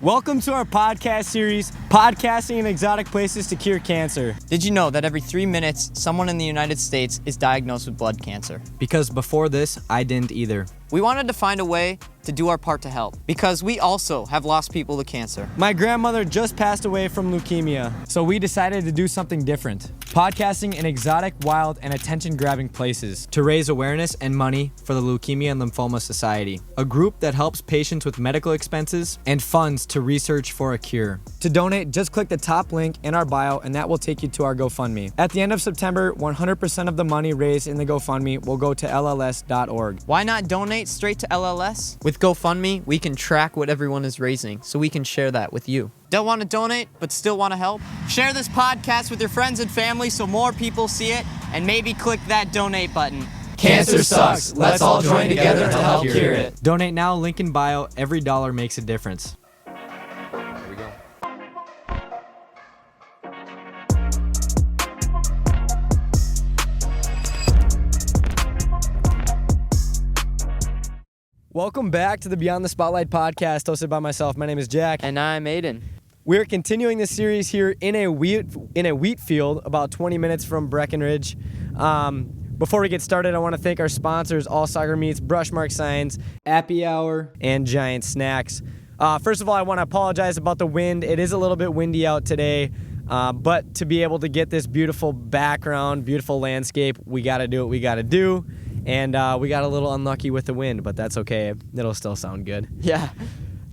Welcome to our podcast series, Podcasting in Exotic Places to Cure Cancer. Did you know that every 3 minutes, someone in the United States is diagnosed with blood cancer? Because before this, I didn't either. We wanted to find a way to do our part to help, because we also have lost people to cancer. My grandmother just passed away from leukemia, so we decided to do something different. Podcasting in exotic, wild, and attention-grabbing places. To raise awareness and money for the Leukemia and Lymphoma Society, a group that helps patients with medical expenses and funds to research for a cure. To donate, just click the top link in our bio and that will take you to our GoFundMe. At the end of September, 100% of the money raised in the GoFundMe will go to LLS.org. Why not donate straight to LLS? With GoFundMe, we can track what everyone is raising, so we can share that with you. Don't want to donate, but still want to help? Share this podcast with your friends and family so more people see it, and maybe click that donate button. Cancer sucks. Let's all join together to help cure it. Donate now, link in bio. Every dollar makes a difference. Welcome back to the Beyond the Spotlight podcast, hosted by myself. My name is Jack. And I'm Aiden. We're continuing this series here in a wheat field about 20 minutes from Breckenridge. Before we get started, I want to thank our sponsors, All Soccer Meats, Brushmark Signs, Appy Hour, and Giant Snacks. First of all, I want to apologize about the wind. It is a little bit windy out today, but to be able to get this beautiful background, beautiful landscape, we got to do what we got to do. And we got a little unlucky with the wind, but that's okay. It'll still sound good. Yeah.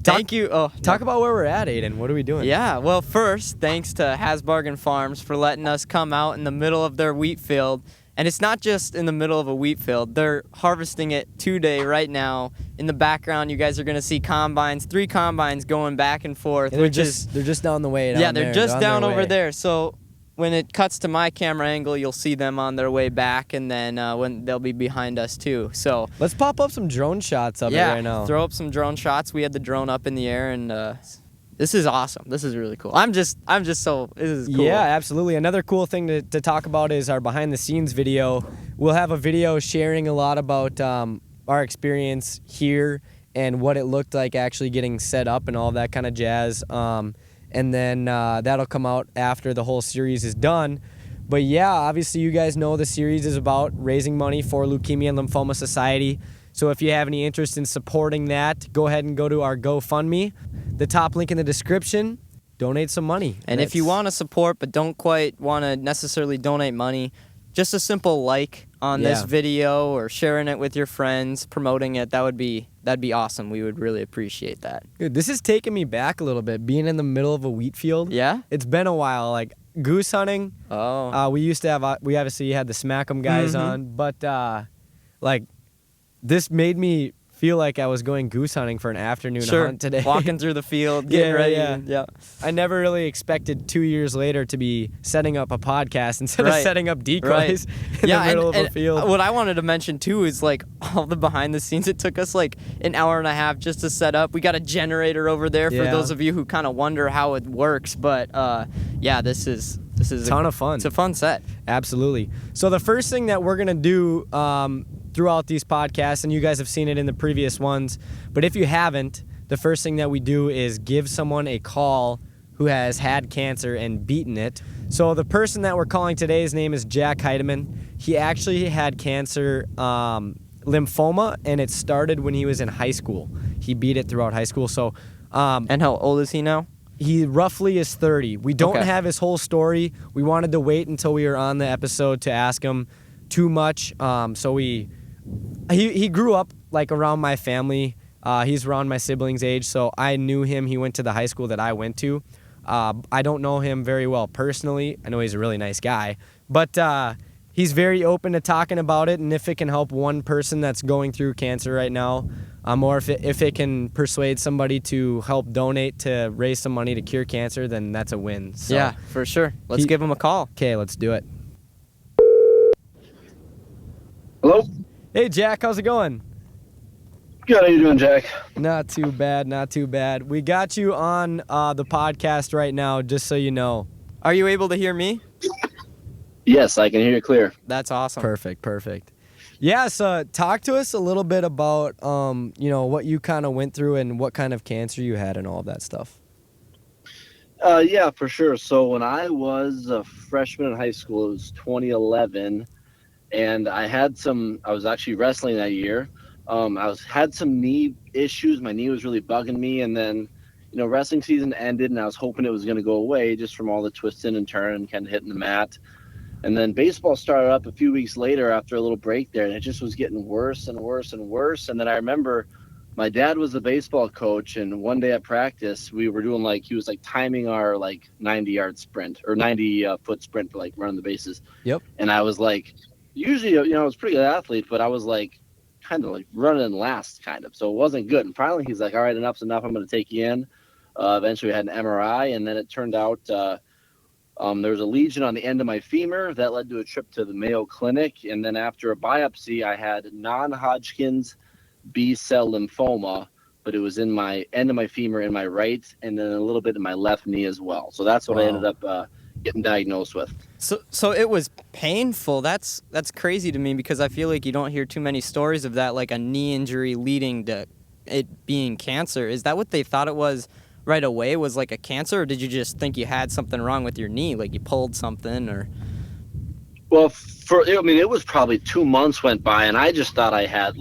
Thank you. Talk about where we're at, Aiden. What are we doing? Yeah, well, first, thanks to Hasbargen Farms for letting us come out in the middle of their wheat field. And it's not just in the middle of a wheat field. They're harvesting it today, right now. In the background, you guys are going to see combines, 3 combines going back and forth. And they're just down the way. They're just down over there. So when it cuts to my camera angle, you'll see them on their way back, and then when they'll be behind us too. So let's pop up some drone shots of it right now. Throw up some drone shots. We had the drone up in the air, and this is awesome. This is really cool. This is cool. Yeah, absolutely. Another cool thing to talk about is our behind the scenes video. We'll have a video sharing a lot about our experience here and what it looked like actually getting set up and all that kind of jazz. And then that'll come out after the whole series is done. But yeah, obviously you guys know the series is about raising money for Leukemia and Lymphoma Society. So if you have any interest in supporting that, go ahead and go to our GoFundMe. The top link in the description, donate some money. And if you want to support but don't quite want to necessarily donate money, just a simple like on this video or sharing it with your friends, promoting it, that'd be awesome. We would really appreciate that. Dude, this is taking me back a little bit, being in the middle of a wheat field. Yeah? It's been a while. Like goose hunting. Oh. We used to have, we obviously had the Smack 'em guys on, but like this made me feel like I was going goose hunting for an afternoon hunt today. Walking through the field, getting ready. Yeah. I never really expected 2 years later to be setting up a podcast instead of setting up decoys in the middle of a field. What I wanted to mention too is like all the behind the scenes. It took us like an hour and a half just to set up. We got a generator over there for those of you who kind of wonder how it works. But this is a ton of fun. It's a fun set. Absolutely. So the first thing that we're gonna do throughout these podcasts, and you guys have seen it in the previous ones, but if you haven't, the first thing that we do is give someone a call who has had cancer and beaten it. So the person that we're calling today, his name is Jack Heideman. He actually had cancer, lymphoma, and it started when he was in high school. He beat it throughout high school. So, and how old is he now? He roughly is 30. We don't have his whole story. We wanted to wait until we were on the episode to ask him too much. So he grew up like around my family. He's around my siblings' age, so I knew him. He went to the high school that I went to. I don't know him very well personally. I know he's a really nice guy, but he's very open to talking about it, and if it can help one person that's going through cancer right now, or if it can persuade somebody to help donate to raise some money to cure cancer, then that's a win. So yeah, for sure. Let's give him a call. Okay, let's do it. Hello? Hey, Jack, how's it going? Good, how you doing, Jack? Not too bad, not too bad. We got you on the podcast right now, just so you know. Are you able to hear me? Yes, I can hear you clear. That's awesome. Perfect. Yeah, so talk to us a little bit about, what you kind of went through and what kind of cancer you had and all of that stuff. Yeah, for sure. So when I was a freshman in high school, it was 2011, and I was actually wrestling that year. Had some knee issues. My knee was really bugging me, and then, wrestling season ended, and I was hoping it was going to go away just from all the twisting and turning, kind of hitting the mat. And then baseball started up a few weeks later after a little break there, and it just was getting worse and worse and worse. And then I remember my dad was the baseball coach, and one day at practice, we were doing he was timing our 90-yard sprint or 90-foot sprint for running the bases. Yep. And I was usually, I was a pretty good athlete, but I was kind of running last kind of. So it wasn't good. And finally he's like, all right, enough's enough. I'm going to take you in. Eventually we had an MRI, and then it turned out there was a lesion on the end of my femur that led to a trip to the Mayo Clinic. And then after a biopsy, I had non-Hodgkin's B-cell lymphoma, but it was in my end of my femur in my right, and then a little bit in my left knee as well. So that's what I ended up getting diagnosed with. So it was painful. That's crazy to me, because I feel like you don't hear too many stories of that, like a knee injury leading to it being cancer. Is that what they thought it was right away, was like a cancer, or did you just think you had something wrong with your knee, like you pulled something? Or Well, it was probably 2 months went by, and I just thought I had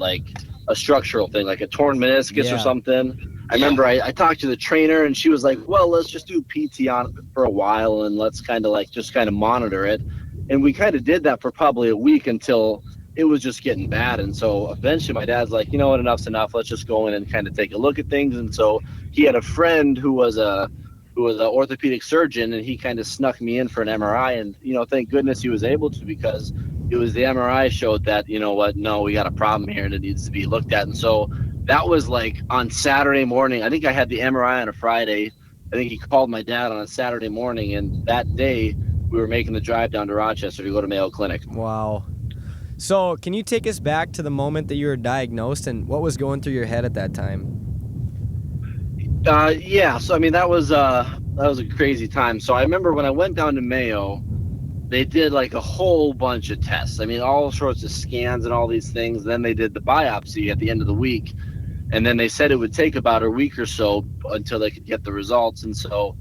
a structural thing, like a torn meniscus or something. I remember I talked to the trainer, and she was like, well, let's just do PT on it for a while, and let's kind of monitor it. And we kind of did that for probably a week until it was just getting bad. And so eventually my dad's like, you know what, enough's enough. Let's just go in and kind of take a look at things. And so he had a friend who was an orthopedic surgeon, and he kind of snuck me in for an MRI. And, thank goodness he was able to, because it was the MRI showed that, no, we got a problem here and it needs to be looked at. And so that was on Saturday morning. I think I had the MRI on a Friday. I think he called my dad on a Saturday morning, and that day we were making the drive down to Rochester to go to Mayo Clinic. Wow. So can you take us back to the moment that you were diagnosed and what was going through your head at that time? Yeah. So, that was a crazy time. So I remember when I went down to Mayo, they did a whole bunch of tests. All sorts of scans and all these things. Then they did the biopsy at the end of the week. And then they said it would take about a week or so until they could get the results. And so,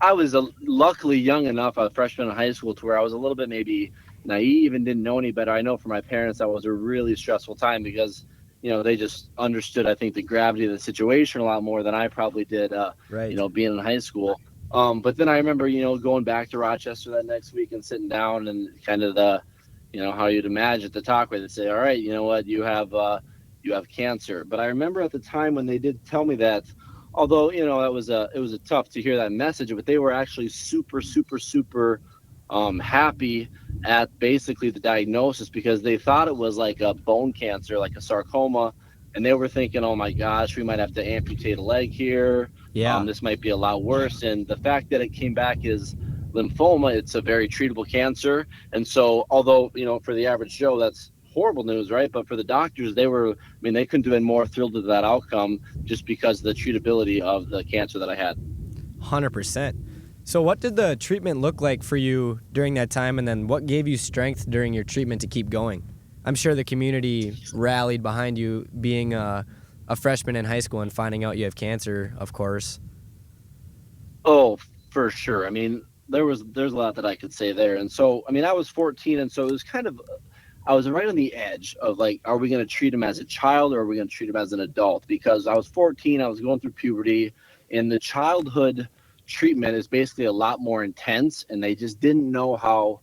I was luckily young enough, a freshman in high school, to where I was a little bit maybe naive and didn't know any better. I know for my parents that was a really stressful time, because they just understood, I think, the gravity of the situation a lot more than I probably did, being in high school. But then I remember, going back to Rochester that next week and sitting down, and kind of how you'd imagine the talk where they'd say, all right, you know what, you have cancer. But I remember at the time when they did tell me that, although, it was a tough to hear that message, but they were actually super, super, super happy at basically the diagnosis, because they thought it was like a bone cancer, like a sarcoma, and they were thinking, oh my gosh, we might have to amputate a leg here. This might be a lot worse. And the fact that it came back as lymphoma, it's a very treatable cancer. And so, although, for the average Joe, that's horrible news, right? But for the doctors, they couldn't have been more thrilled with that outcome, just because of the treatability of the cancer that I had. 100%. So what did the treatment look like for you during that time, and then what gave you strength during your treatment to keep going? I'm sure the community rallied behind you being a freshman in high school and finding out you have cancer, of course. Oh, for sure. There's a lot that I could say there. And so, I was 14, and so it was I was right on the edge of are we going to treat him as a child, or are we going to treat him as an adult? Because I was 14, I was going through puberty, and the childhood treatment is basically a lot more intense, and they just didn't know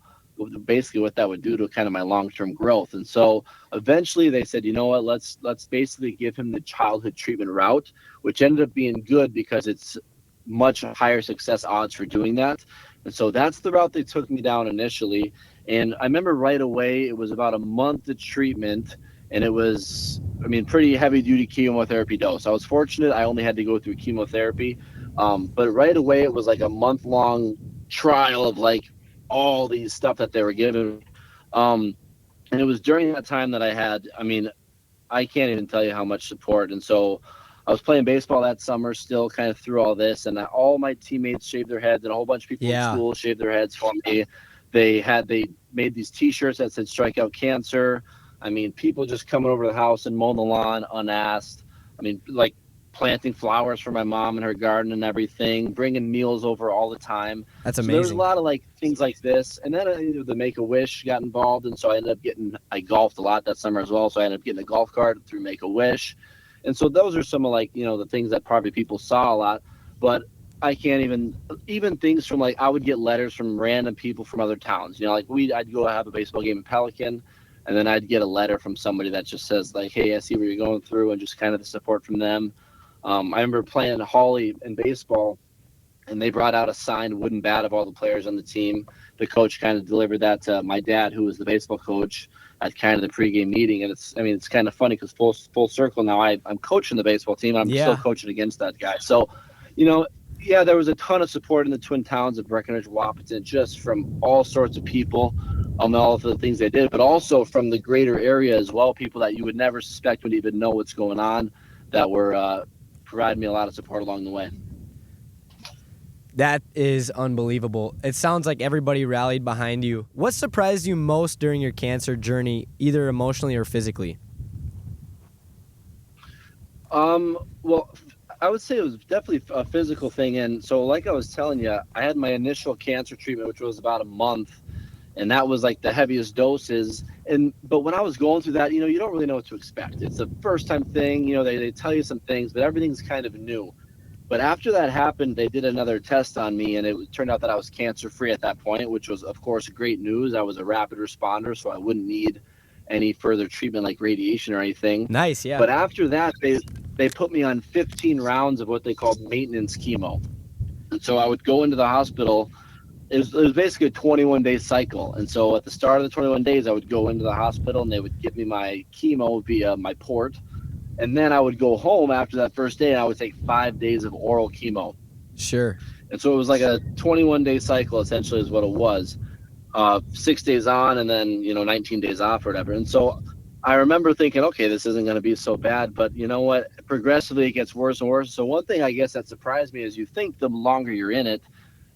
basically what that would do to kind of my long-term growth. And so eventually they said, you know what, let's basically give him the childhood treatment route, which ended up being good because it's much higher success odds for doing that. And so that's the route they took me down initially. And I remember right away, it was about a month of treatment, and it was, pretty heavy duty chemotherapy dose. I was fortunate. I only had to go through chemotherapy. But right away, it was like a month-long trial of all these stuff that they were giving. And it was during that time that I had, I can't even tell you how much support. And so I was playing baseball that summer, still kind of through all this, and all my teammates shaved their heads, and a whole bunch of people in school shaved their heads for me. They made these T-shirts that said "Strike Out Cancer." I mean, people just coming over to the house and mowing the lawn unasked. I mean, like planting flowers for my mom in her garden and everything, bringing meals over all the time. That's So there was a amazing. lot of like things like this. And then the Make-A-Wish got involved. And so I golfed a lot that summer as well. So I ended up getting a golf cart through Make-A-Wish. And so those are some of like, the things that probably people saw a lot. But I can't even things from like, I would get letters from random people from other towns. Like I'd go have a baseball game in Pelican, and then I'd get a letter from somebody that just says like, hey, I see what you're going through, and just kind of the support from them. I remember playing Holly in baseball, and they brought out a signed wooden bat of all the players on the team. The coach kind of delivered that to my dad, who was the baseball coach, at kind of the pregame meeting. And it's kind of funny because full circle now, I'm coaching the baseball team. And I'm still coaching against that guy. So, yeah, there was a ton of support in the twin towns of Breckenridge, Wahpeton, just from all sorts of people on all of the things they did, but also from the greater area as well, people that you would never suspect would even know what's going on, that were providing me a lot of support along the way. That is unbelievable. It sounds like everybody rallied behind you. What surprised you most during your cancer journey, either emotionally or physically? Well, I would say it was definitely a physical thing. And so like I was telling you, I had my initial cancer treatment, which was about a month, and that was like the heaviest doses. But when I was going through that, you don't really know what to expect. It's a first time thing, they tell you some things, but everything's kind of new. But after that happened, they did another test on me, and it turned out that I was cancer free at that point, which was, of course, great news. I was a rapid responder, so I wouldn't need any further treatment like radiation or anything. Nice, yeah. But after that, they put me on 15 rounds of what they called maintenance chemo. And so I would go into the hospital. It was basically a 21-day cycle. And so at the start of the 21 days, I would go into the hospital, and they would give me my chemo via my port. And then I would go home after that first day, and I would take 5 days of oral chemo. Sure. And so it was like a 21-day cycle, essentially, is what it was. 6 days on, and then 19 days off or whatever. And so I remember thinking, okay, this isn't going to be so bad, but you know what? Progressively, it gets worse and worse. So one thing I guess that surprised me is you think the longer you're in it,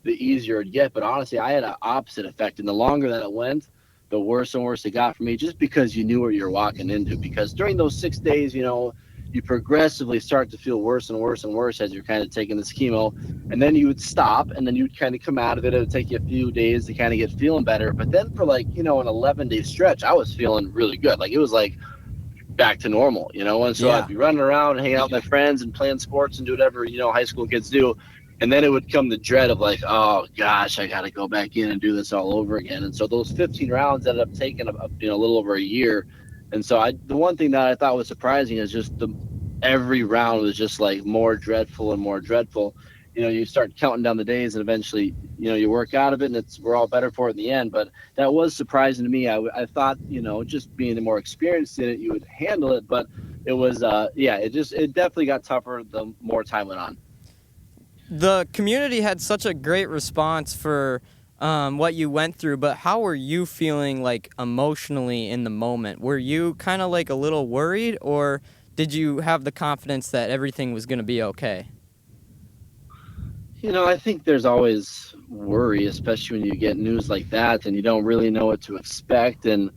the easier it gets. But honestly, I had an opposite effect, and the longer that it went, the worse and worse it got for me, just because you knew what you're walking into. Because during those 6 days, you progressively start to feel worse and worse and worse as you're kind of taking this chemo, and then you would stop, and then you'd kind of come out of it. It would take you a few days to kind of get feeling better. But then for like, an 11-day stretch, I was feeling really good. Like it was like back to normal, and so I'd be running around and hanging out with my friends and playing sports and do whatever, high school kids do. And then it would come the dread of like, oh gosh, I got to go back in and do this all over again. And so those 15 rounds ended up taking a little over a year. And so the one thing that I thought was surprising is just every round was just like more dreadful and more dreadful. You start counting down the days, and eventually, you work out of it, and we're all better for it in the end. But that was surprising to me. I thought, just being more experienced in it, you would handle it. But it was, it definitely got tougher the more time went on. The community had such a great response for what you went through, but how were you feeling like emotionally in the moment? Were you kind of like a little worried, or did you have the confidence that everything was going to be okay? I think there's always worry, especially when you get news like that and you don't really know what to expect. And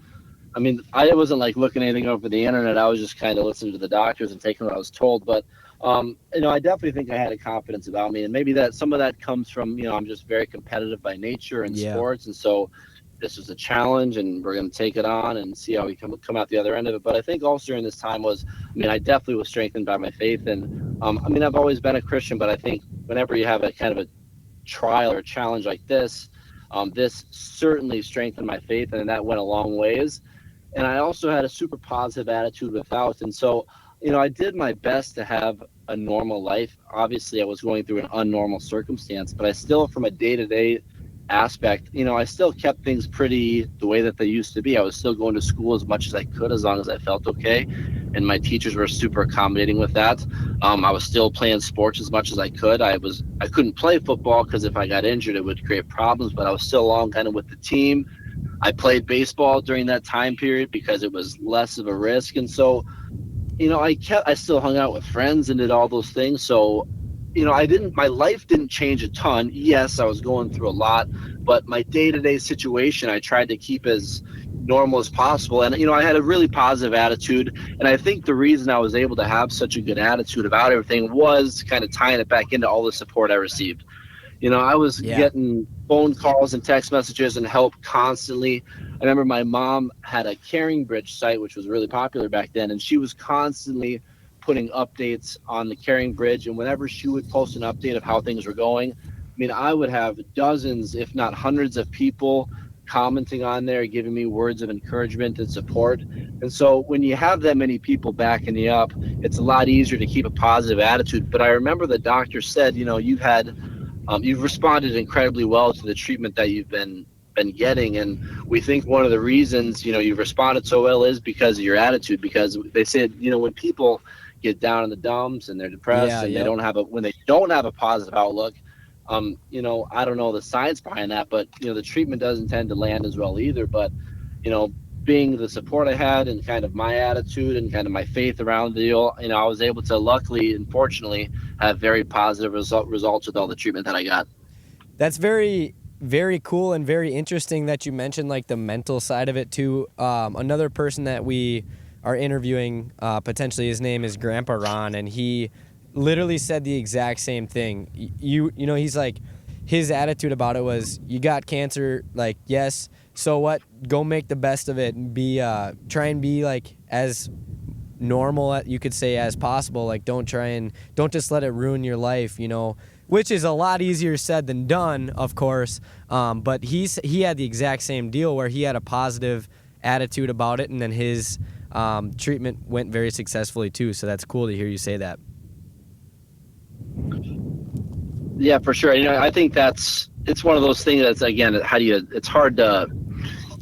I mean, I wasn't like looking anything over the internet. I was just kind of listening to the doctors and taking what I was told. But I definitely think I had a confidence about me, and maybe that some of that comes from, I'm just very competitive by nature in sports. And so this was a challenge, and we're going to take it on and see how we come out the other end of it. But I think also during this time I definitely was strengthened by my faith. And I've always been a Christian, but I think whenever you have a kind of a trial or a challenge like this certainly strengthened my faith, and that went a long ways. And I also had a super positive attitude without. And so, I did my best to have a normal life. Obviously, I was going through an unnormal circumstance, but I still, from a day-to-day aspect, I still kept things pretty the way that they used to be. I was still going to school as much as I could, as long as I felt okay. And my teachers were super accommodating with that. I was still playing sports as much as I could. I couldn't play football because if I got injured, it would create problems, but I was still along kind of with the team. I played baseball during that time period because it was less of a risk. And so, I still hung out with friends and did all those things. So, my life didn't change a ton. Yes, I was going through a lot, but my day-to-day situation, I tried to keep as normal as possible. And, I had a really positive attitude. And I think the reason I was able to have such a good attitude about everything was kind of tying it back into all the support I received. I was getting phone calls and text messages and help constantly. I remember my mom had a Caring Bridge site, which was really popular back then, and she was constantly putting updates on the Caring Bridge. And whenever she would post an update of how things were going, I would have dozens, if not hundreds of people commenting on there, giving me words of encouragement and support. And so when you have that many people backing you up, it's a lot easier to keep a positive attitude. But I remember the doctor said, you've responded incredibly well to the treatment that you've been getting, and we think one of the reasons you've responded so well is because of your attitude. Because they said when people get down in the dumps and they're depressed and they don't have a positive outlook, I don't know the science behind that, but the treatment doesn't tend to land as well either. But being the support I had and kind of my attitude and kind of my faith around the deal, I was able to luckily and fortunately have very positive results with all the treatment that I got. That's very, very cool and very interesting that you mentioned like the mental side of it too. Another person that we are interviewing, potentially his name is Grandpa Ron, and he literally said the exact same thing. He's like, his attitude about it was, you got cancer, like, yes, so what? Go make the best of it and try and be like as normal, you could say, as possible. Like, don't just let it ruin your life, which is a lot easier said than done, of course. But he had the exact same deal where he had a positive attitude about it, and then his treatment went very successfully too. So that's cool to hear you say that. Yeah, for sure. I think it's one of those things that's, again, it's hard to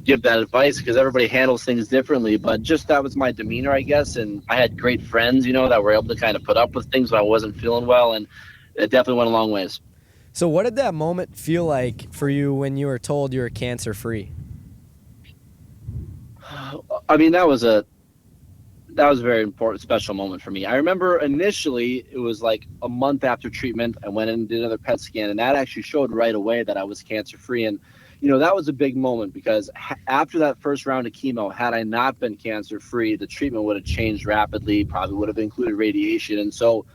give that advice because everybody handles things differently, but just that was my demeanor, I guess. And I had great friends, that were able to kind of put up with things when I wasn't feeling well, and it definitely went a long ways. So what did that moment feel like for you when you were told you were cancer free? That was a very important, special moment for me. I remember initially it was like a month after treatment, I went in and did another PET scan, and that actually showed right away that I was cancer free. And that was a big moment because after that first round of chemo, had I not been cancer free, the treatment would have changed rapidly, probably would have included radiation. And so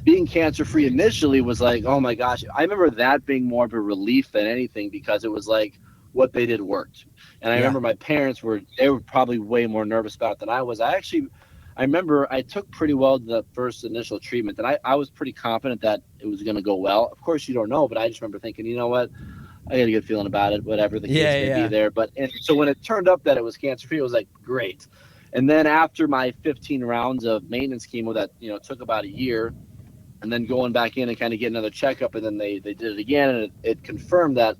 being cancer free initially was like, oh my gosh, I remember that being more of a relief than anything, because it was like what they did worked. And I remember my parents were probably way more nervous about it than I was. I remember I took pretty well the first initial treatment, and I was pretty confident that it was going to go well. Of course, you don't know, but I just remember thinking, you know what? I got a good feeling about it, whatever the case may be there. And so when it turned up that it was cancer-free, it was like, great. And then after my 15 rounds of maintenance chemo that, took about a year, and then going back in and kind of get another checkup, and then they did it again, and it confirmed that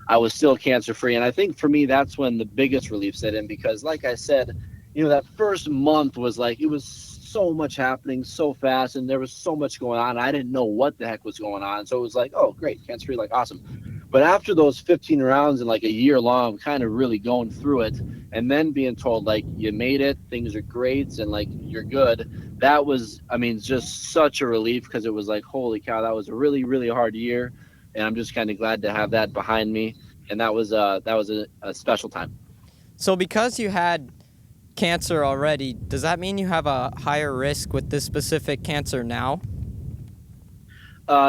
I was still cancer-free. And I think for me, that's when the biggest relief set in, because like I said, that first month was like, it was so much happening so fast, and there was so much going on. I didn't know what the heck was going on. So it was like, oh, great, cancer-free, like awesome. But after those 15 rounds and like a year long, kind of really going through it, and then being told like, you made it, things are great, and like, you're good. That was, just such a relief, because it was like, holy cow, that was a really, really hard year. And I'm just kind of glad to have that behind me. And that was a special time. So because you had cancer already, does that mean you have a higher risk with this specific cancer now?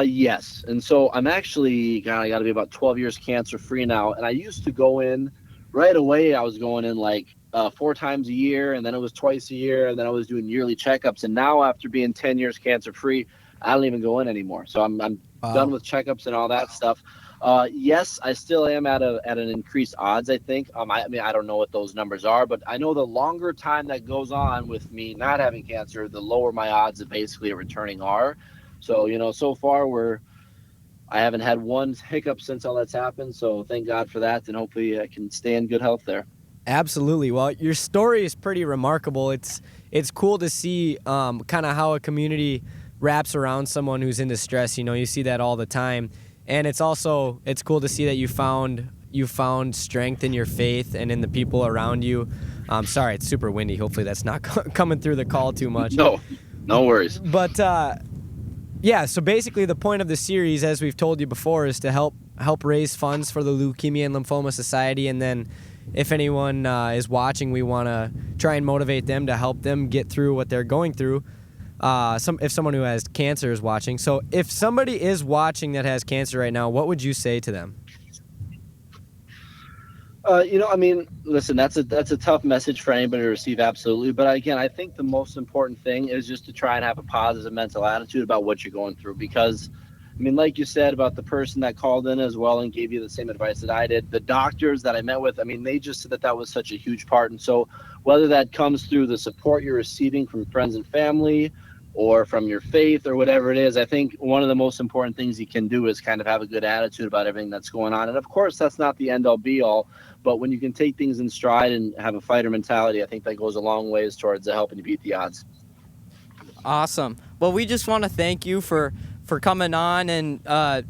Yes. And so I'm actually, I got to be about 12 years cancer free now. And I used to go in right away. I was going in like 4 times a year, and then it was twice a year, and then I was doing yearly checkups. And now after being 10 years cancer free, I don't even go in anymore. So I'm done with checkups and all that stuff. Yes, I still am at an increased odds, I think. I don't know what those numbers are, but I know the longer time that goes on with me not having cancer, the lower my odds of basically returning are. So, so far I haven't had one hiccup since all that's happened. So thank God for that. And hopefully I can stay in good health there. Absolutely. Well, your story is pretty remarkable. It's cool to see kind of how a community wraps around someone who's in distress. You see that all the time. And it's cool to see that you found strength in your faith and in the people around you. Sorry, it's super windy. Hopefully that's not coming through the call too much. No worries. But yeah, so basically the point of the series, as we've told you before, is to help raise funds for the Leukemia and Lymphoma Society, and then if anyone is watching, we want to try and motivate them to help them get through what they're going through. If someone who has cancer is watching. So if somebody is watching that has cancer right now, what would you say to them? Listen, that's a tough message for anybody to receive, absolutely. But again, I think the most important thing is just to try and have a positive mental attitude about what you're going through. Because, like you said about the person that called in as well and gave you the same advice that I did, the doctors that I met with, they just said that was such a huge part. And so whether that comes through the support you're receiving from friends and family or from your faith or whatever it is, I think one of the most important things you can do is kind of have a good attitude about everything that's going on. And of course, that's not the end all be all, but when you can take things in stride and have a fighter mentality, I think that goes a long ways towards helping you beat the odds. Awesome. Well, we just want to thank you for coming on and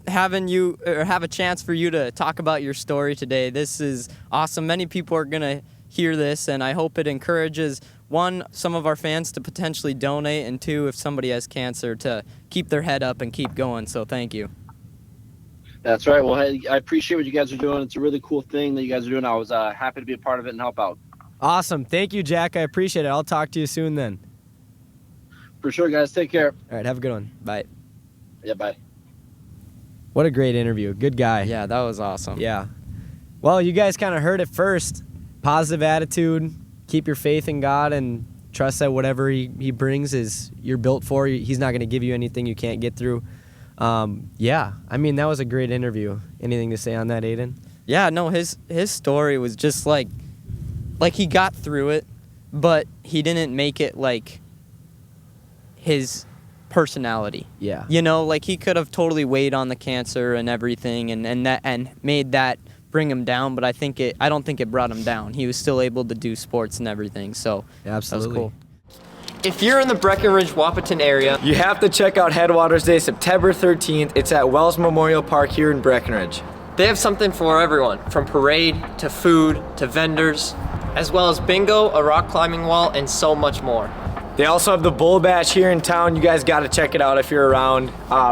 having you or have a chance for you to talk about your story today. This is awesome. Many people are going to hear this, and I hope it encourages, one, some of our fans to potentially donate, and two, if somebody has cancer, to keep their head up and keep going. So thank you. That's right. Well, hey, I appreciate what you guys are doing. It's a really cool thing that you guys are doing. I was happy to be a part of it and help out. Awesome. Thank you, Jack. I appreciate it. I'll talk to you soon then. For sure, guys. Take care. All right. Have a good one. Bye. Yeah, bye. What a great interview. Good guy. Yeah, that was awesome. Yeah. Well, you guys kind of heard it first. Positive attitude. Keep your faith in God and trust that whatever he brings is you're built for. He's not going to give you anything you can't get through. Yeah. That was a great interview. Anything to say on that, Aiden? Yeah, no, his story was just like he got through it, but he didn't make it like his personality. Yeah. He could have totally weighed on the cancer and everything and made that bring him down, but I don't think it brought him down. He was still able to do sports and everything, so absolutely. That was cool. If you're in the Breckenridge-Wahpeton area, You have to check out Headwaters Day, September 13th. It's at Wells Memorial Park here in Breckenridge. they have something for everyone, from parade to food to vendors, as well as bingo, a rock climbing wall, and so much more. They also have the Bull Bash here in town. You guys got to check it out if you're around.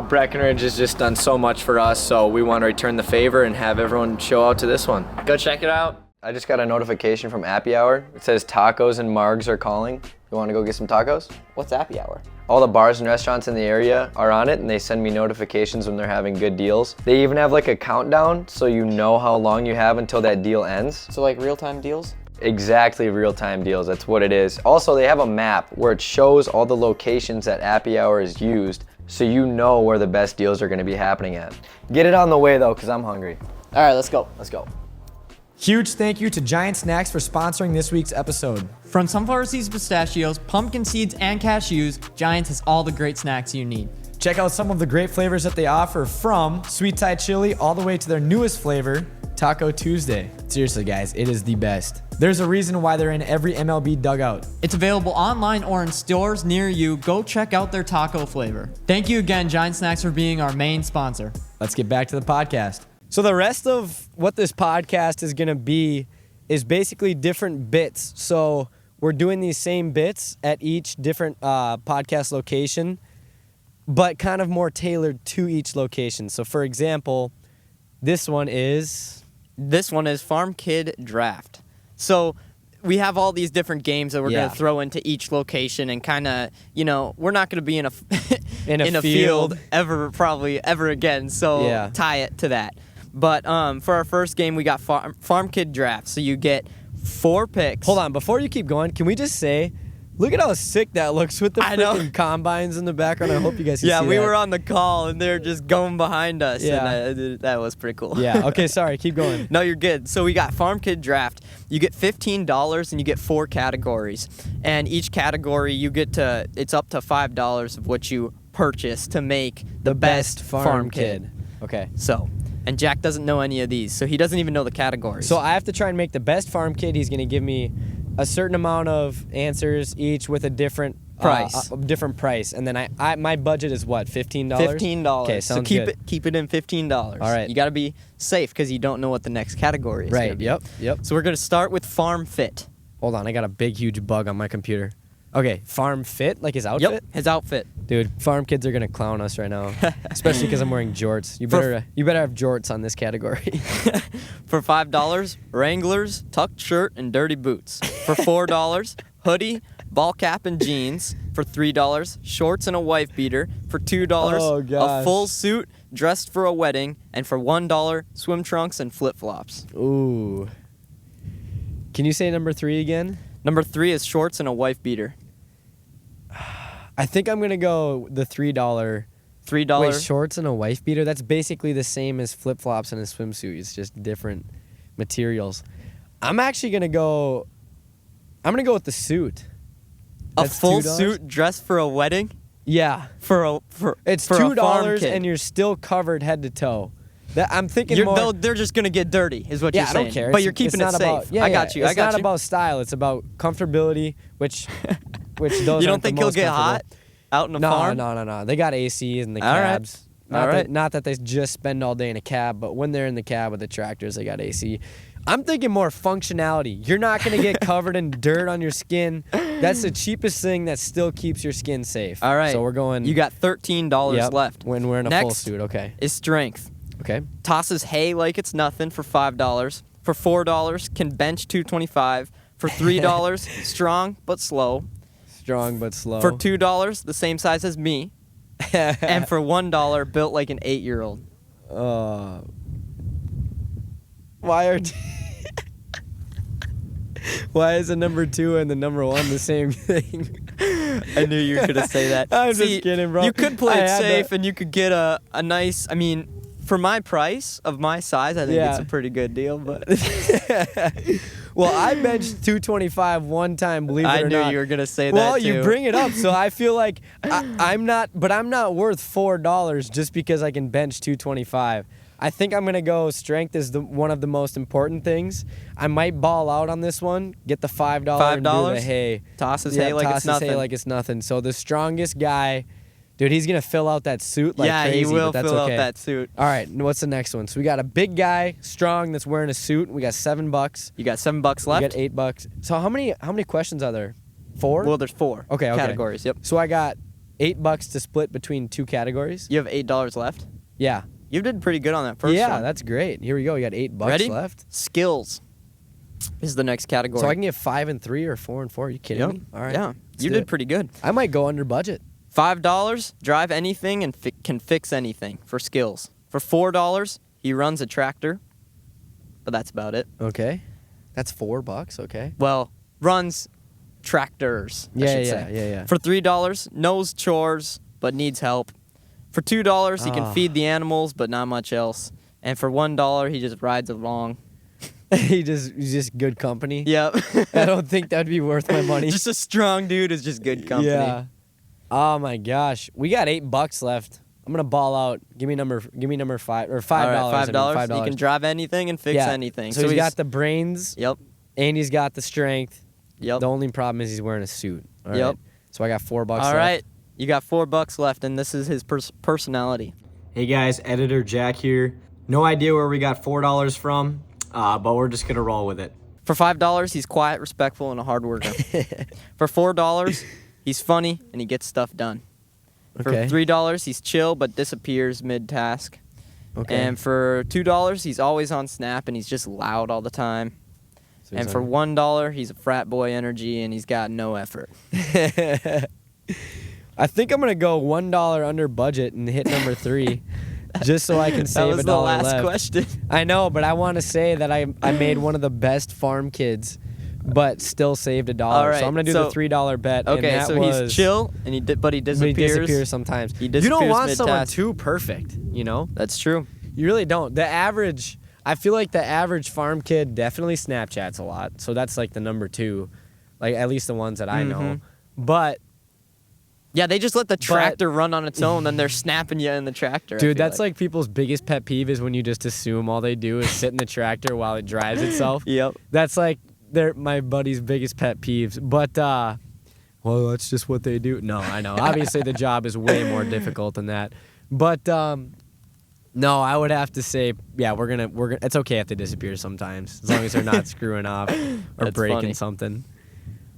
Breckenridge has just done so much for us, so we want to return the favor and have everyone show out to this one. Go check it out. I just got a notification from Appy Hour. It says tacos and margs are calling. You want to go get some tacos? What's Appy Hour? All the bars and restaurants in the area are on it, and they send me notifications when they're having good deals. They even have like a countdown, so you know how long you have until that deal ends. So like real-time deals? Exactly, real-time deals, that's what it is. Also, they have a map where it shows all the locations that Appy Hour is used, so you know where the best deals are gonna be happening at. Get it on the way though, because I'm hungry. All right, let's go. Let's go. Huge thank you to Giant Snacks for sponsoring this week's episode. From sunflower seeds, pistachios, pumpkin seeds, and cashews, Giants has all the great snacks you need. Check out some of the great flavors that they offer, from sweet Thai chili all the way to their newest flavor, Taco Tuesday. Seriously guys, it is the best. There's a reason why they're in every MLB dugout. It's available online or in stores near you. Go check out their taco flavor. Thank you again, Giant Snacks, for being our main sponsor. Let's get back to the podcast. So the rest of what this podcast is going to be is basically different bits. So we're doing these same bits at each different podcast location, but kind of more tailored to each location. So for example, this one is Farm Kid Draft. So we have all these different games that we're going to throw into each location, and kind of, we're not going to be in a in a field ever again. So tie it to that. But for our first game, we got Farm Kid Draft. So you get 4 picks. Hold on, before you keep going, can we just say, look at how sick that looks with the freaking combines in the background. I hope you guys can see that. Yeah, we were on the call, and they're just going behind us. Yeah. And that was pretty cool. Yeah, okay, sorry, keep going. No, you're good. So we got Farm Kid Draft. You get $15, and you get 4 categories. And each category, it's up to $5 of what you purchase to make the best Farm Kid. Okay. So, and Jack doesn't know any of these, so he doesn't even know the categories. So I have to try and make the best Farm Kid. He's going to give me a certain amount of answers, each with a different price. And then my budget is what, $15? $15. Okay, sounds so good. keep it in $15. All right. You got to be safe because you don't know what the next category is. Right. Yep. So we're going to start with Farm Fit. Hold on, I got a big, huge bug on my computer. Okay, farm fit, like his outfit? Yep, his outfit. Dude, farm kids are gonna clown us right now, especially because I'm wearing jorts. You better have jorts on this category. For $5, Wranglers, tucked shirt, and dirty boots. For $4, hoodie, ball cap, and jeans. For $3, shorts and a wife beater. For $2, Oh, gosh. a full suit dressed for a wedding. And for $1, swim trunks and flip-flops. Ooh. Can you say number 3 again? Number 3 is shorts and a wife beater. I think I'm gonna go the $3. $3. Wait, shorts and a wife beater? That's basically the same as flip flops and a swimsuit. It's just different materials. I'm actually gonna go. I'm gonna go with the suit. A That's full $2? suit dressed for a wedding? Yeah, for it's a farm $2 kid. and you're still covered head to toe. I'm thinking more. They're just gonna get dirty, is what Yeah, you're I saying. don't care. But It's- you're keeping it's it not safe. about- yeah, I got you. It's I got not you. about style. It's about comfortability, which those. You don't aren't the think he'll most get comfortable. hot out in the No, farm? no. They got ACs in the All right. cabs. All right. Not that they just spend all day in a cab, but when they're in the cab with the tractors, they got AC. I'm thinking more functionality. You're not going to get covered in dirt on your skin. That's the cheapest thing that still keeps your skin safe. All right. So we're going. You got $13 Yep, left. when we're in a Next full suit. Okay. is strength. Okay. Tosses hay like it's nothing for $5. For $4, can bench 225. For $3, strong but slow. Strong but slow. For $2, the same size as me. And for $1, built like an 8-year-old. Why are why is the number 2 and the number 1 the same thing? I knew you were gonna say that. I'm See, just kidding, bro. You could play I it had safe, to- and you could get a nice. I mean, for my price of my size, I think Yeah. it's a pretty good deal. But Well, I benched 225 one time, believe it I or knew not. you were gonna say Well, that too. you bring it up, so I feel like I'm not worth $4 just because I can bench 225. I think I'm gonna go strength is one of the most important things. I might ball out on this one, get the $5 and do $5? the hay. Tosses Yeah, hay like it's tosses nothing. hay like it's nothing. So the strongest guy, dude, he's gonna fill out that suit like yeah, crazy. he will but that's fill okay. out that suit. All right, and what's the next one? So we got a big guy, strong, that's wearing a suit. We got $7. You got $7 We left. got $8. So how many questions are there? 4? Well, there's 4 Okay. categories. Yep. So I got $8 to split between 2 categories. You have $8 left. Yeah. You did pretty good on that first yeah, one. that's great. Here we go. We got $8 Ready? left. Skills is the next category. So I can get 5 and 3 or 4 and 4. Are you kidding Yep. me? All right. Yeah, Let's you do did it. pretty good. I might go under budget. $5, drive anything and can fix anything for skills. For $4, he runs a tractor, but that's about it. Okay. That's $4. Okay. Well, runs tractors, I should say. Yeah. For $3, knows chores, but needs help. For $2, he Ah. can feed the animals, but not much else. And for $1, he just rides along. he's just good company. Yep. I don't think that'd be worth my money. Just a strong dude is just good company. Yeah. Oh my gosh. We got $8 left. I'm gonna ball out. Give me number 5 or $5. All right, $5. $5. He can drive anything and fix Yeah. anything. So he's got the brains Yep. and he's got the strength. Yep. The only problem is he's wearing a suit. All Yep. right. So I got $4 All left. right. You got $4 left, and this is his personality. Hey guys, editor Jack here. No idea where we got $4 from, but we're just gonna roll with it. For $5, he's quiet, respectful, and a hard worker. For $4, he's funny and he gets stuff done. Okay. For $3, he's chill but disappears mid-task. Okay. And for $2, he's always on Snap and he's just loud all the time. So he's And for on- $1, he's a frat boy energy and he's got no effort. I think I'm gonna go $1 under budget and hit number 3, just so I can That save was a the dollar last left. question. I know, but I want to say that I made one of the best farm kids, but still saved $1. All right, so I'm gonna do so- the $3 bet. and Okay, that so was, he's chill and but he But he disappears. disappears sometimes. He you don't disappears want someone mid-task. too perfect, you know? That's true. You really don't. I feel like the average farm kid definitely Snapchats a lot. So that's like the number 2, like at least the ones that I know. Mhm. But Yeah, they just let the tractor run on its own, then they're snapping you in the tractor. I dude, feel that's like people's biggest pet peeve is when you just assume all they do is sit in the tractor while it drives itself. Yep. That's like they're my buddy's biggest pet peeves. But well, that's just what they do. No, I know. Obviously the job is way more difficult than that. But no, I would have to say, yeah, we're gonna it's okay if they disappear sometimes. As long as they're not screwing off or That's breaking funny. something.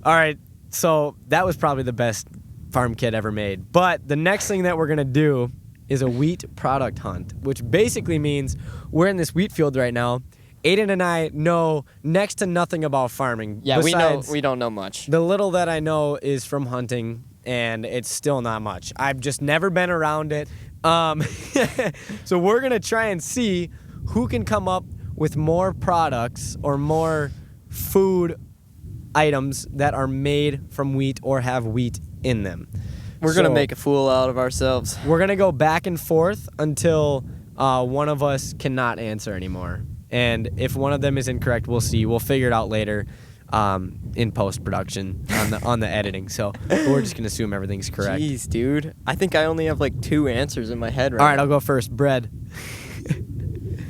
All right. So that was probably the best farm kit ever made. But the next thing that we're going to do is a wheat product hunt, which basically means we're in this wheat field right now. Aiden and I know next to nothing about farming. Yeah, Besides, we don't know much. the little that I know is from hunting, and it's still not much. I've just never been around it. So we're going to try and see who can come up with more products or more food items that are made from wheat or have wheat in them. We're going to make a fool out of ourselves. We're going to go back and forth until one of us cannot answer anymore. And if one of them is incorrect, we'll see. We'll figure it out later in post-production on the editing. So we're just going to assume everything's correct. Jeez, dude. I think I only have like 2 answers in my head right All right, now. I'll go first. Bread.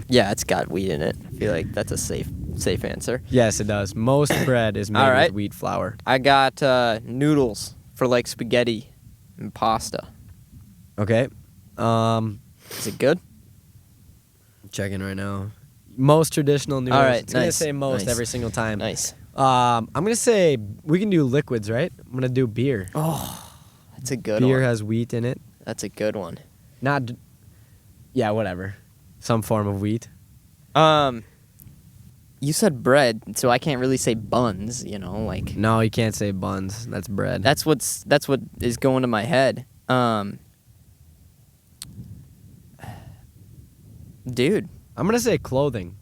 Yeah, it's got wheat in it. I feel like that's a safe answer. Yes, it does. Most bread is made All right. with wheat flour. I got noodles for like spaghetti and pasta. Okay. Is it good? Checking right now. Most traditional noodles. All right, It's going to nice, say most nice. every single time. Nice. I'm going to say we can do liquids, right? I'm going to do beer. Oh, that's a good Beer one. has wheat in it. That's a good one. Not, yeah, whatever. Some form of wheat. You said bread, so I can't really say buns, like No, you can't say buns. That's bread. that's what is going to my head. Dude. I'm going to say clothing.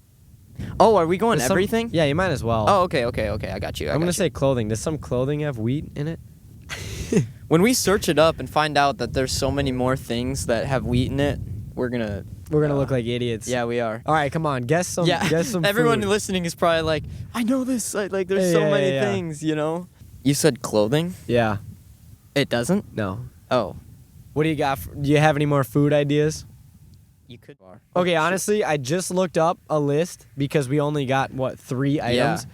Oh, are we going Does some- everything? Yeah, you might as well. Oh, okay, I got you. I'm going to say clothing. Does some clothing have wheat in it? when we search it up and find out that there's so many more things that have wheat in it, we're gonna look like idiots. Yeah, we are. All right, come on. Guess some. Yeah, Guess some. everyone food. listening is probably like, I know this. Like, there's Yeah, so many yeah. things, You said clothing. Yeah. It doesn't. No. Oh, What do you got? Do you have any more food ideas? you could. Okay, honestly, I just looked up a list because we only got, 3 items?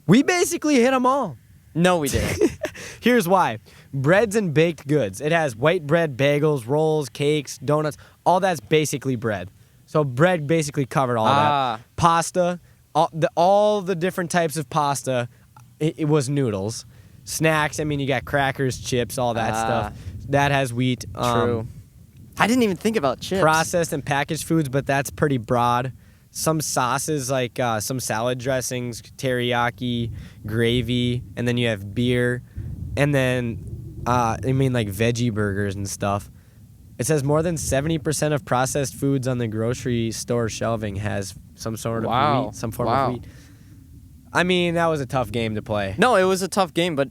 We basically hit them all. No, we didn't. Here's why. Breads and baked goods. It has white bread, bagels, rolls, cakes, donuts. All that's basically bread. So bread basically covered all that. Pasta, all the different types of pasta, it was noodles. Snacks, I mean, you got crackers, chips, all that stuff. That has wheat. True. I didn't even think about chips. Processed and packaged foods, but that's pretty broad. Some sauces, like some salad dressings, teriyaki, gravy, and then you have beer. And then, like veggie burgers and stuff. It says more than 70% of processed foods on the grocery store shelving has some sort of wheat, some form of wheat. I mean, that was a tough game to play. No, it was a tough game, but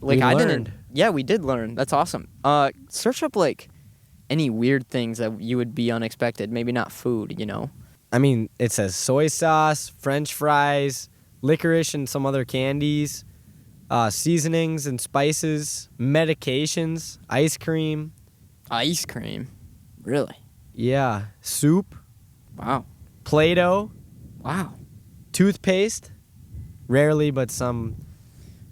We learned. didn't. Yeah, we did learn. That's awesome. Search up any weird things that you would be unexpected. Maybe not food, I mean, it says soy sauce, French fries, licorice and some other candies, seasonings and spices, medications, ice cream. Ice cream. Really? Yeah. Soup, Wow. Play-Doh, Wow. toothpaste, rarely, but some.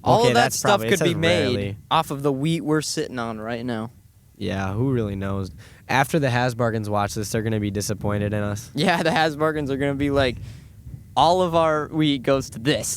All Okay, of that that's stuff probably- it could be says made rarely. off of the wheat we're sitting on right now. Yeah, who really knows? After the Hasbargens watch this, they're going to be disappointed in us. Yeah, the Hasbargens are going to be like, all of our wheat goes to this.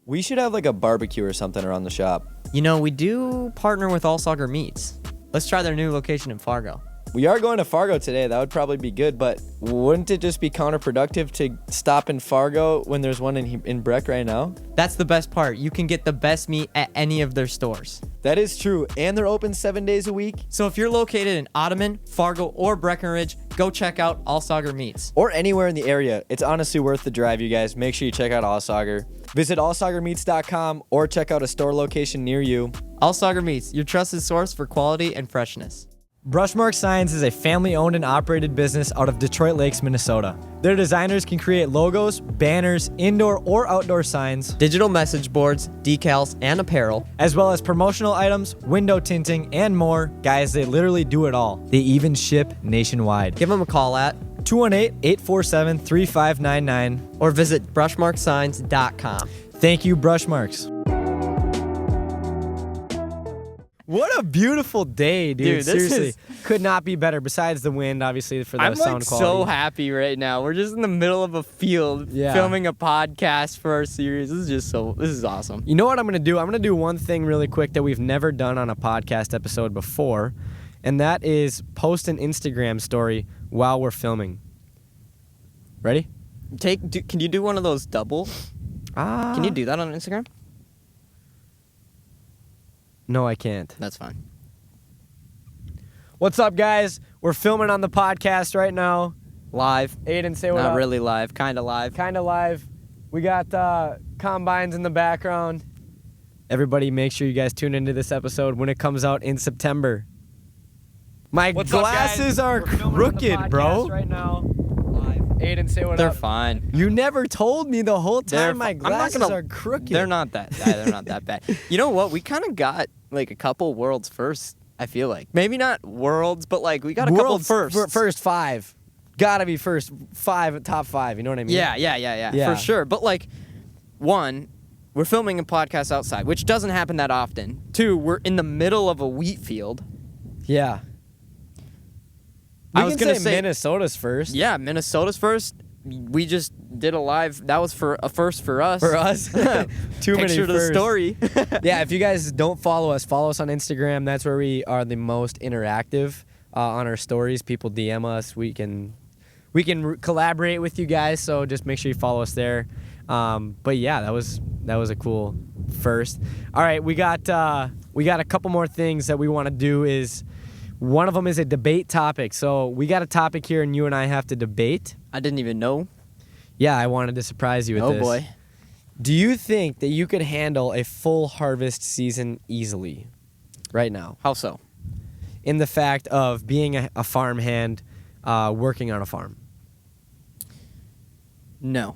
We should have like a barbecue or something around the shop. We do partner with All Soccer Meats. Let's try their new location in Fargo. We are going to Fargo today. That would probably be good, but wouldn't it just be counterproductive to stop in Fargo when there's one in Breck right now? That's the best part. You can get the best meat at any of their stores. That is true, and they're open 7 days a week. So if you're located in Ottoman, Fargo, or Breckenridge, go check out All Soccer Meats. Or anywhere in the area. It's honestly worth the drive, you guys. Make sure you check out Allsauger. Visit allsaugermeats.com or check out a store location near you. All Soccer Meats, your trusted source for quality and freshness. Brushmark Signs is a family-owned and operated business out of Detroit Lakes, Minnesota. Their designers can create logos, banners, indoor or outdoor signs, Digital message boards, decals, and apparel. as well as promotional items, window tinting, and more. Guys, they literally do it all. They even ship nationwide. Give them a call at 218-847-3599. or visit brushmarksigns.com. Thank you, Brushmarks. What a beautiful day, dude. Dude, this Seriously, is- could not be better. Besides the wind, obviously, for the I'm sound like quality. so happy right now. We're just in the middle of a field Yeah. filming a podcast for our series. This is awesome. You know what I'm gonna do? I'm gonna do one thing really quick that we've never done on a podcast episode before, and that is post an Instagram story while we're filming. Ready? Can you do one of those double? Can you do that on Instagram? No, I can't. That's fine. What's up, guys? We're filming on the podcast right now. Live. Aiden, say what Not up. really live. Kind of live. Kind of live. We got combines in the background. Everybody, make sure you guys tune into this episode when it comes out in September. My What's up, glasses guys? are We're filming on the crooked, bro. podcast Right now. Aiden, say what They're up. fine. You never told me the whole They're time my fi- I'm not glasses gonna- are crooked. They're not that bad. They're not that bad. You know what? We kind of got like a couple worlds first. I feel like maybe not worlds, but like we got a couple World's firsts. First five. Gotta be first five, top five. You know what I mean? Yeah, for sure. But like, one, we're filming a podcast outside, which doesn't happen that often. Two, we're in the middle of a wheat field. Yeah. I We was can gonna say say- Minnesota's first. Yeah, Minnesota's first. We just did a live. That was for a first for us. For us. Too many Picture the firsts. story. Yeah, if you guys don't follow us on Instagram. That's where we are the most interactive on our stories. People DM us. We can collaborate with you guys. So just make sure you follow us there. But yeah, that was a cool first. All right, we got a couple more things that we want to do. Is one of them is a debate topic. So we got a topic here, and you and I have to debate. I didn't even know. Yeah, I wanted to surprise you with Oh this. boy. Do you think that you could handle a full harvest season easily right now? How so? In the fact of being a farmhand, working on a farm. No.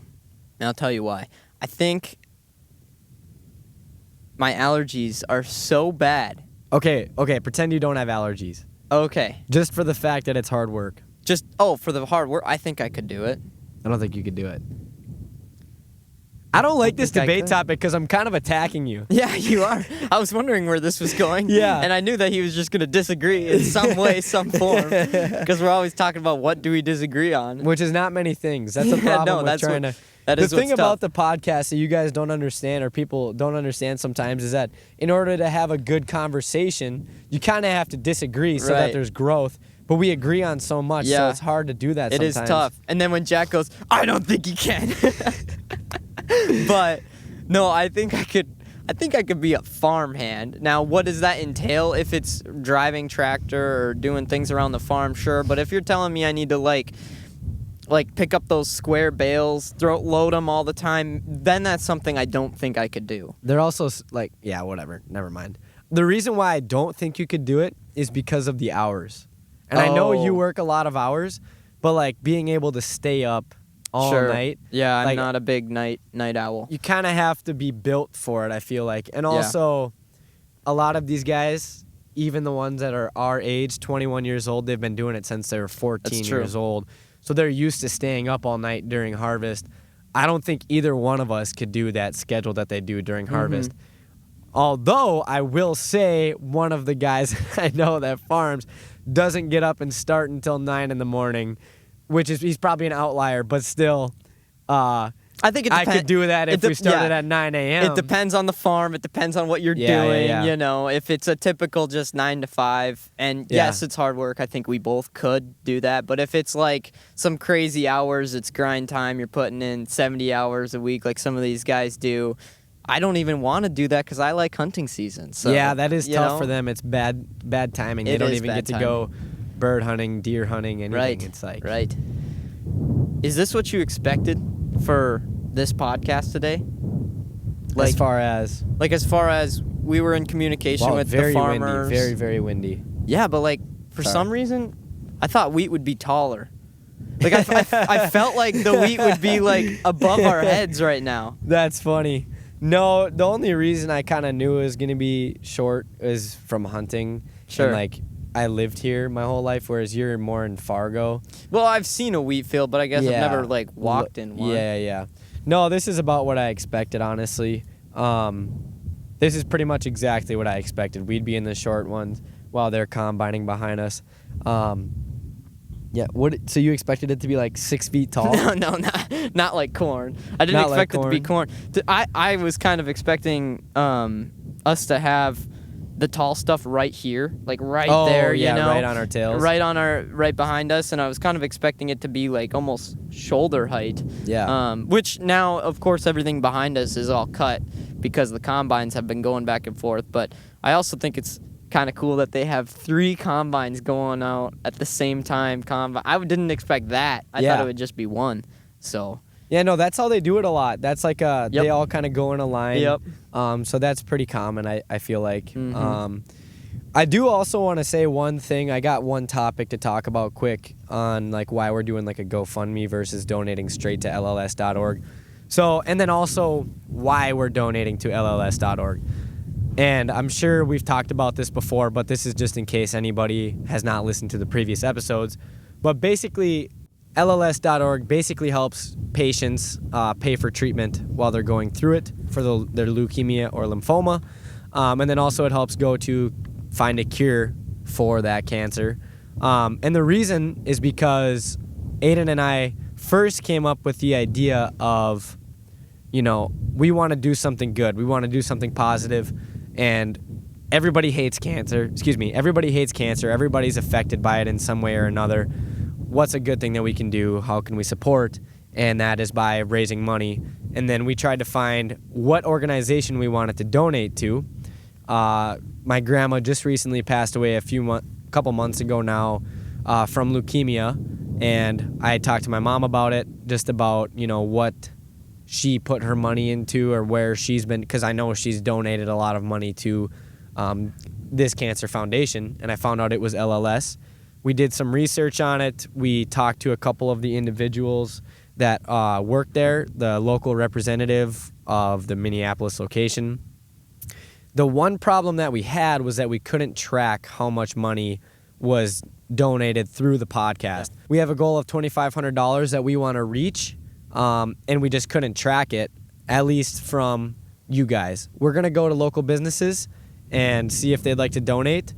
And I'll tell you why. I think my allergies are so bad. Okay, pretend you don't have allergies. Okay. Just for the fact that it's hard work. Just, for the hard work, I think I could do it. I don't think you could do it. I don't like this think I debate could. topic because I'm kind of attacking you. Yeah, you are. I was wondering where this was going. Yeah. And I knew that he was just going to disagree in some way, some form. Because we're always talking about what do we disagree on. Which is not many things. That's a Yeah, problem no, with that's trying what- to... that the is thing what's about tough. the podcast that you guys don't understand, or people don't understand sometimes, is that in order to have a good conversation, you kind of have to disagree so that Right. there's growth. But we agree on so much, so Yeah. it's hard to do that It sometimes. is tough. And then when Jack goes, I don't think you can. But no, I think I could be a farmhand. Now, what does that entail? If it's driving tractor or doing things around the farm, sure. But if you're telling me I need to like pick up those square bales, load them all the time, then that's something I don't think I could do. They're also like, yeah, whatever. Never mind. The reason why I don't think you could do it is because of the hours. And I know you Oh. work a lot of hours, but like being able to stay up all Sure. night, Yeah, I'm like, not a big night owl. you kind of have to be built for it, I feel like. And also, a lot of these guys, even the ones that are our age, 21 years old, they've been doing it since they were 14 That's true. years old. So they're used to staying up all night during harvest. I don't think either one of us could do that schedule that they do during harvest. Although I will say one of the guys I know that farms doesn't get up and start until 9 in the morning, which is he's probably an outlier, but still, I think it I could do that if we started yeah. at 9 a.m. It depends on the farm. It depends on what you're Yeah, doing. yeah. You know, if it's a typical just 9 to 5, and Yeah. yes, it's hard work. I think we both could do that. But if it's like some crazy hours, it's grind time. You're putting in 70 hours a week, like some of these guys do. I don't even want to do that because I like hunting season. So yeah, that is you tough know? for them. It's bad timing. They It don't is even bad get to timing. go bird hunting, deer hunting, anything. Right. It's like Right. Is this what you expected for this podcast today? as far as as far as we were in communication wow, with very the farmers. windy, very very windy. Yeah, but like for Sorry. some reason, I thought wheat would be taller. Like I felt like the wheat would be like above our heads right now. That's funny. No, the only reason I kind of knew it was gonna be short is from hunting. Sure. And like I lived here my whole life, whereas you're more in Fargo. Well, I've seen a wheat field, but I guess Yeah. I've never like walked in one. Yeah. No, this is about what I expected, honestly. This is pretty much exactly what I expected. We'd be in the short ones while they're combining behind us. Yeah. So you expected it to be like 6 feet tall? No, not like corn. I didn't expect it to be corn. I was kind of expecting us to have the tall stuff right here, like there, you know, right on our tails, right behind us, and I was kind of expecting it to be like almost shoulder height. Yeah. Which now, of course, everything behind us is all cut because the combines have been going back and forth. But I also think it's kind of cool that they have 3 combines going out at the same time. I didn't expect that. I thought it would just be one. So. Yeah, no, that's how they do it a lot. That's like they all kind of go in a line. Yep. So that's pretty common, I feel like. Mm-hmm. I do also want to say one thing. I got one topic to talk about quick on like why we're doing like a GoFundMe versus donating straight to LLS.org. So, and then also why we're donating to LLS.org. And I'm sure we've talked about this before, but this is just in case anybody has not listened to the previous episodes. But basically, LLS.org basically helps patients pay for treatment while they're going through it for their leukemia or lymphoma. And then also it helps go to find a cure for that cancer. And the reason is because Aiden and I first came up with the idea of, you know, we want to do something good. We want to do something positive. And everybody hates cancer. Everybody hates cancer. Everybody's affected by it in some way or another. What's a good thing that we can do? How can we support? And that is by raising money. And then we tried to find what organization we wanted to donate to. My grandma just recently passed away a couple months ago now from leukemia. And I talked to my mom about it, just about, you know, what she put her money into or where she's been, because I know she's donated a lot of money to this cancer foundation. And I found out it was LLS. We did some research on it. We talked to a couple of the individuals that work there, the local representative of the Minneapolis location. The one problem that we had was that we couldn't track how much money was donated through the podcast. We have a goal of $2,500 that we want to reach, and we just couldn't track it, at least from you guys. We're going to go to local businesses and see if they'd like to donate,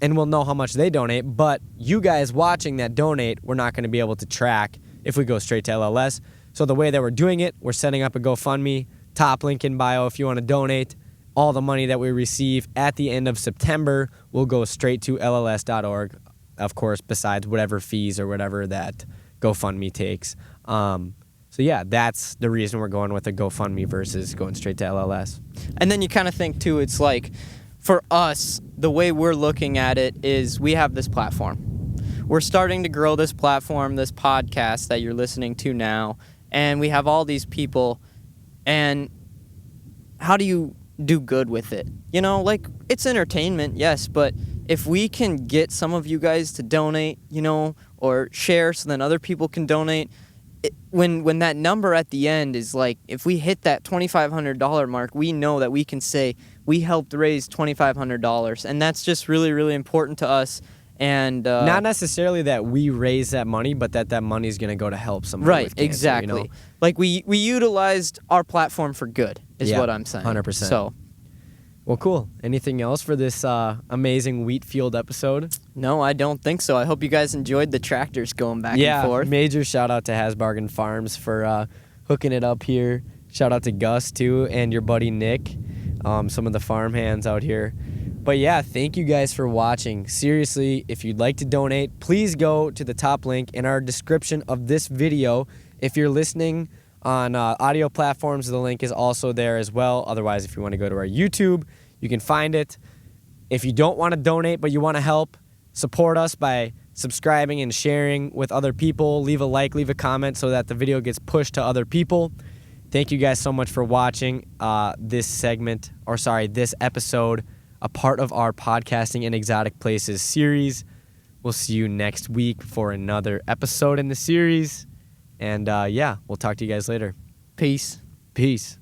and we'll know how much they donate, but you guys watching that donate, we're not going to be able to track if we go straight to LLS. So the way that we're doing it, we're setting up a GoFundMe, top link in bio if you want to donate. All the money that we receive at the end of September will go straight to LLS.org, of course, besides whatever fees or whatever that GoFundMe takes. So yeah, that's the reason we're going with a GoFundMe versus going straight to LLS. And then you kind of think too, it's like, for us, the way we're looking at it is we have this platform. We're starting to grow this platform, this podcast that you're listening to now, and we have all these people, and how do you do good with it? You know, like, it's entertainment, yes, but if we can get some of you guys to donate, you know, or share so then other people can donate, when that number at the end is like, if we hit that $2,500 mark, we know that we can say we helped raise $2,500, and that's just really, really important to us. And not necessarily that we raise that money, but that money is going to go to help somebody. Right, with cancer, exactly. You know? Like we utilized our platform for good, is what I'm saying. 100%. So, well, cool. Anything else for this amazing wheat field episode? No, I don't think so. I hope you guys enjoyed the tractors going back and forth. Yeah, major shout out to Hasbargen Farms for hooking it up here. Shout out to Gus, too, and your buddy Nick, some of the farm hands out here. But yeah, thank you guys for watching. Seriously, if you'd like to donate, please go to the top link in our description of this video. If you're listening on audio platforms, the link is also there as well. Otherwise, if you want to go to our YouTube, you can find it. If you don't want to donate but you want to help, support us by subscribing and sharing with other people. Leave a like, leave a comment so that the video gets pushed to other people. Thank you guys so much for watching this episode, a part of our Podcasting in Exotic Places series. We'll see you next week for another episode in the series. And yeah, we'll talk to you guys later. Peace. Peace.